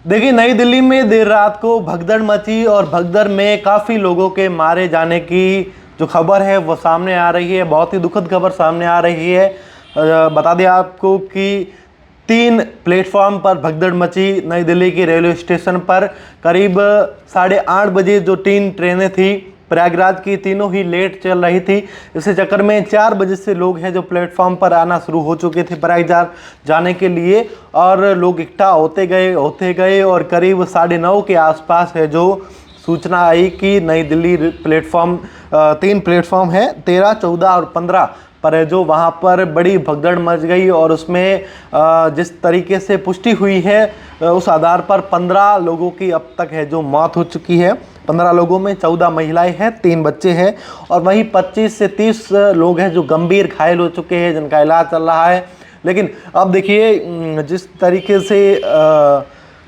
देखिए, नई दिल्ली में देर रात को भगदड़ मची और भगदड़ में काफ़ी लोगों के मारे जाने की जो खबर है वो सामने आ रही है। बहुत ही दुखद खबर सामने आ रही है। बता दें आपको कि 3 प्लेटफॉर्म पर भगदड़ मची नई दिल्ली की रेलवे स्टेशन पर। करीब 8:30 बजे जो 3 ट्रेनें थी प्रयागराज की, तीनों ही लेट चल रही थी। इसी चक्कर में 4 बजे से लोग हैं जो प्लेटफॉर्म पर आना शुरू हो चुके थे प्रयागराज जाने के लिए, और लोग इकट्ठा होते गए और करीब 9:30 के आसपास है जो सूचना आई कि नई दिल्ली प्लेटफॉर्म 3 प्लेटफॉर्म है, 13, 14 और 15 पर है जो वहाँ पर बड़ी भगदड़ मच गई। और उसमें जिस तरीके से पुष्टि हुई है उस आधार पर 15 लोगों की अब तक है जो मौत हो चुकी है। 15 लोगों में 14 महिलाएं हैं, 3 बच्चे हैं, और वहीं 25 से 30 लोग हैं जो गंभीर घायल हो चुके हैं, जिनका इलाज चल रहा है। लेकिन अब देखिए, जिस तरीके से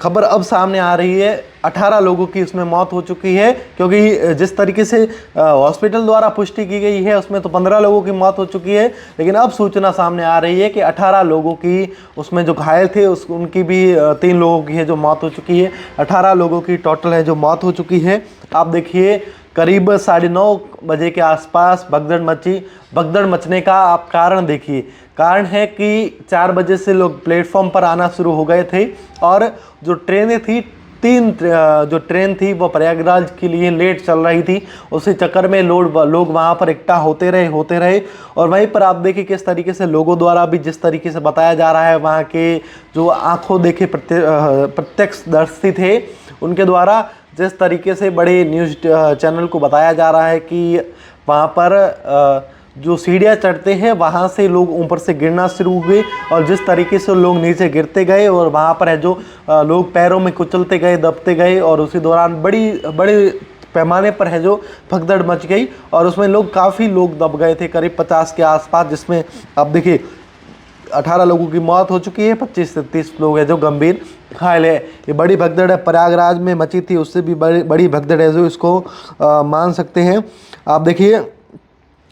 खबर अब सामने आ रही है, 18 लोगों की इसमें मौत हो चुकी है, क्योंकि जिस तरीके से हॉस्पिटल द्वारा पुष्टि की गई है उसमें तो 15 लोगों की मौत हो चुकी है, लेकिन अब सूचना सामने आ रही है कि 18 लोगों की उसमें जो घायल थे उनकी भी 3 लोगों की है जो मौत हो चुकी है। 18 लोगों की टोटल है जो मौत हो चुकी है। आप देखिए, करीब 9:30 बजे के आसपास भगदड़ मची। भगदड़ मचने का आप कारण देखिए, कारण है कि 4 बजे से लोग प्लेटफॉर्म पर आना शुरू हो गए थे, और जो ट्रेनें थी, 3 जो ट्रेन थी वो प्रयागराज के लिए लेट चल रही थी। उसी चक्कर में लोग वहाँ पर इकट्ठा होते रहे। और वहीं पर आप देखिए किस तरीके से लोगों द्वारा भी, जिस तरीके से बताया जा रहा है, वहाँ के जो आंखों देखे प्रत्यक्षदर्शी थे उनके द्वारा जिस तरीके से बड़े न्यूज़ चैनल को बताया जा रहा है कि वहाँ पर जो सीढ़ियाँ चढ़ते हैं वहाँ से लोग ऊपर से गिरना शुरू हुए, और जिस तरीके से लोग नीचे गिरते गए और वहाँ पर है जो लोग पैरों में कुचलते गए, दबते गए, और उसी दौरान बड़े पैमाने पर है जो भगदड़ मच गई, और उसमें काफ़ी लोग दब गए थे, करीब 50 के आसपास, जिसमें अब देखिए 18 लोगों की मौत हो चुकी है, 25 से 30 लोग हैं जो गंभीर घायल है। ये बड़ी भगदड़ है, प्रयागराज में मची थी उससे भी बड़ी भगदड़ है जो इसको मान सकते हैं। आप देखिए,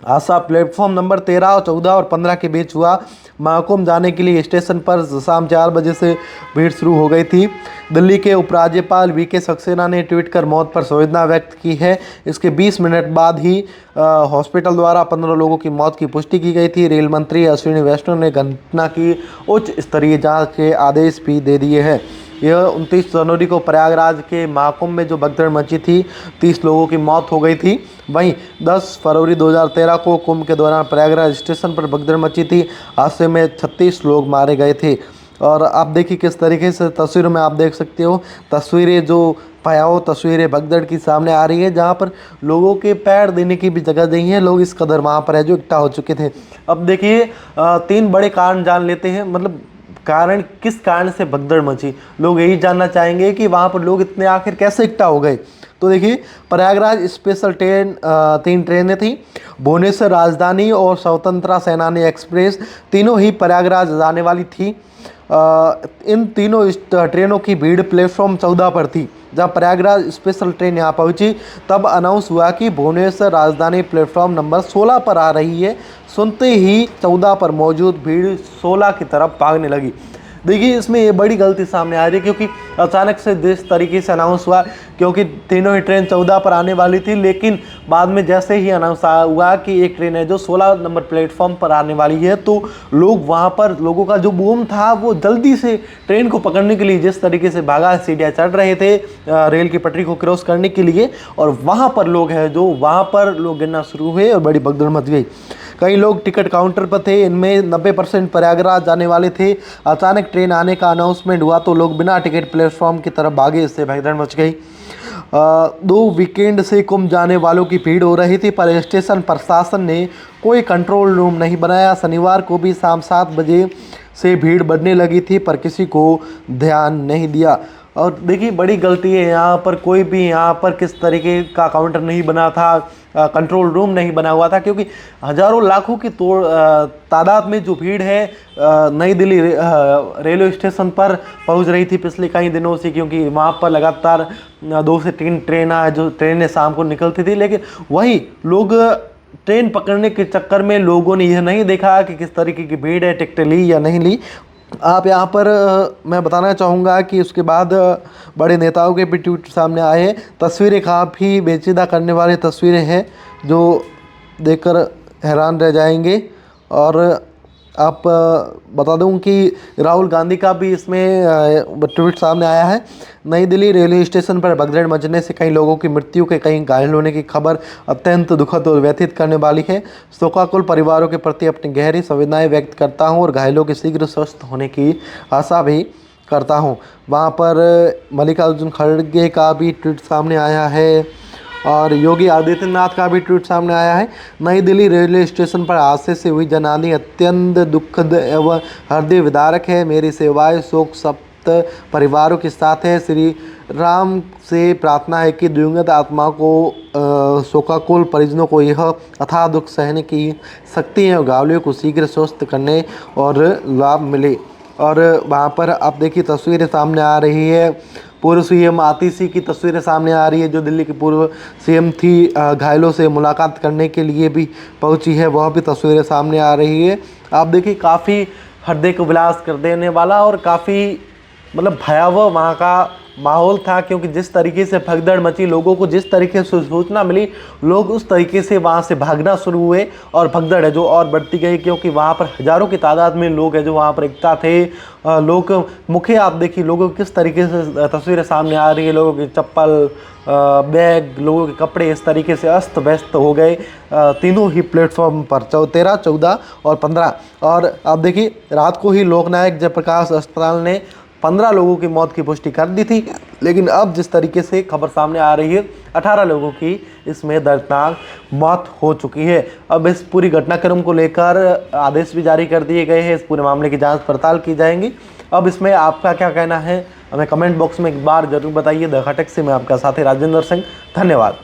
हादसा प्लेटफॉर्म नंबर 13 और 14 और 15 के बीच हुआ। महाकुंभ जाने के लिए स्टेशन पर शाम 4 बजे से भीड़ शुरू हो गई थी। दिल्ली के उपराज्यपाल वीके सक्सेना ने ट्वीट कर मौत पर संवेदना व्यक्त की है। इसके 20 मिनट बाद ही हॉस्पिटल द्वारा 15 लोगों की मौत की पुष्टि की गई थी। रेल मंत्री अश्विनी वैष्णव ने घटना की उच्च स्तरीय जांच के आदेश भी दे दिए हैं। यह 29 जनवरी को प्रयागराज के महाकुंभ में जो भगदड़ मची थी, 30 लोगों की मौत हो गई थी। वहीं 10 फरवरी 2013 को कुंभ के दौरान प्रयागराज स्टेशन पर भगदड़ मची थी। हादसे में 36 लोग मारे गए थे। और आप देखिए किस तरीके से तस्वीरों में आप देख सकते हो, तस्वीरें जो भयावह तस्वीरें भगदड़ की सामने आ रही है, जहाँ पर लोगों के पैर देने की भी जगह नहीं है। लोग इस कदर वहाँ पर है जो इकट्ठा हो चुके थे। अब देखिए, 3 बड़े कारण जान लेते हैं, मतलब कारण, किस कारण से भगदड़ मची। लोग यही जानना चाहेंगे कि वहाँ पर लोग इतने आखिर कैसे इकट्ठा हो गए। तो देखिए, प्रयागराज स्पेशल ट्रेन 3 ट्रेनें थी, भुवनेश्वर राजधानी और स्वतंत्रता सेनानी एक्सप्रेस, तीनों ही प्रयागराज जाने वाली थी। इन तीनों ट्रेनों की भीड़ प्लेटफॉर्म 14 पर थी। जब प्रयागराज स्पेशल ट्रेन यहाँ पहुँची तब अनाउंस हुआ कि भुवनेश्वर राजधानी प्लेटफॉर्म नंबर 16 पर आ रही है। सुनते ही 14 पर मौजूद भीड़ 16 की तरफ भागने लगी। देखिए, इसमें ये बड़ी गलती सामने आ रही है, क्योंकि अचानक से जिस तरीके से अनाउंस हुआ, क्योंकि तीनों ही ट्रेन 14 पर आने वाली थी, लेकिन बाद में जैसे ही अनाउंस हुआ कि एक ट्रेन है जो 16 नंबर प्लेटफॉर्म पर आने वाली है, तो लोग वहाँ पर, लोगों का जो बूम था वो जल्दी से ट्रेन को पकड़ने के लिए जिस तरीके से भागा, सीढ़ियाँ चढ़ रहे थे रेल की पटरी को क्रॉस करने के लिए, और वहाँ पर लोग हैं जो वहाँ पर लोग गिरना शुरू हुए और बड़ी भगदड़ मच गई। कई लोग टिकट काउंटर पर थे, इनमें 90% प्रयागराज जाने वाले थे। अचानक ट्रेन आने का अनाउंसमेंट हुआ तो लोग बिना टिकट प्लेटफॉर्म की तरफ भागे, इससे भगदड़ मच गई। 2 वीकेंड से कुंभ जाने वालों की भीड़ हो रही थी, पर स्टेशन प्रशासन ने कोई कंट्रोल रूम नहीं बनाया। शनिवार को भी शाम 7 बजे से भीड़ बढ़ने लगी थी, पर किसी को ध्यान नहीं दिया। और देखिए, बड़ी गलती है यहाँ पर, कोई भी यहाँ पर किस तरीके का काउंटर नहीं बना था, कंट्रोल रूम नहीं बना हुआ था, क्योंकि हजारों लाखों की तादाद में जो भीड़ है नई दिल्ली रेलवे स्टेशन पर पहुंच रही थी पिछले कई दिनों से, क्योंकि वहाँ पर लगातार 2 से 3 ट्रेनें शाम को निकलती थी। लेकिन वही लोग ट्रेन पकड़ने के चक्कर में लोगों ने यह नहीं देखा कि किस तरीके की भीड़ है, टिकट ली या नहीं ली, आप यहाँ पर मैं बताना चाहूँगा कि उसके बाद बड़े नेताओं के भी ट्वीट सामने आए हैं। तस्वीरें काफ़ी पेचीदा करने वाली तस्वीरें हैं जो देखकर हैरान रह जाएंगे। और आप बता दूं कि राहुल गांधी का भी इसमें ट्वीट सामने आया है। नई दिल्ली रेलवे स्टेशन पर भगदड़ मचने से कई लोगों की मृत्यु के कई घायल होने की खबर अत्यंत दुखद और व्यथित करने वाली है। शोकाकुल परिवारों के प्रति अपनी गहरी संवेदनाएं व्यक्त करता हूं और घायलों के शीघ्र स्वस्थ होने की आशा भी करता हूं। वहां पर मल्लिकार्जुन खड़गे का भी ट्वीट सामने आया है और योगी आदित्यनाथ का भी ट्वीट सामने आया है। नई दिल्ली रेलवे स्टेशन पर हादसे से हुई जनहानि अत्यंत दुखद एवं हृदय विदारक है। मेरी सेवाएं शोक सप्त परिवारों के साथ है। श्री राम से प्रार्थना है कि दिवंगत आत्माओं को शोकाकुल परिजनों को यह अथाह दुख सहने की शक्ति है और घायलों को शीघ्र स्वस्थ करने और लाभ मिले। और वहाँ पर आप देखिए तस्वीरें सामने आ रही है। पूर्व सीएम आतिशी की तस्वीरें सामने आ रही है जो दिल्ली की पूर्व सीएम थी। घायलों से मुलाकात करने के लिए भी पहुंची है, वह भी तस्वीरें सामने आ रही है। आप देखिए काफ़ी हृदय को विलास कर देने वाला और काफ़ी मतलब भयावह वहाँ का माहौल था, क्योंकि जिस तरीके से भगदड़ मची, लोगों को जिस तरीके से सूचना मिली, लोग उस तरीके से वहाँ से भागना शुरू हुए और भगदड़ है जो और बढ़ती गई, क्योंकि वहाँ पर हज़ारों की तादाद में लोग हैं जो वहाँ पर इकट्ठा थे। लोग मुख्य आप देखिए लोगों की किस तरीके से तस्वीरें सामने आ रही है। लोगों की चप्पल, बैग, लोगों के कपड़े इस तरीके से अस्त व्यस्त हो गए तीनों ही प्लेटफॉर्म पर 13, 14 और 15। और आप देखिए रात को ही लोकनायक जयप्रकाश अस्पताल ने 15 लोगों की मौत की पुष्टि कर दी थी, लेकिन अब जिस तरीके से खबर सामने आ रही है 18 लोगों की इसमें दर्दनाक मौत हो चुकी है। अब इस पूरी घटनाक्रम को लेकर आदेश भी जारी कर दिए गए हैं। इस पूरे मामले की जांच पड़ताल की जाएंगी। अब इसमें आपका क्या कहना है हमें कमेंट बॉक्स में एक बार जरूर बताइए। द खटक से मैं आपका साथी राजेंद्र सिंह, धन्यवाद।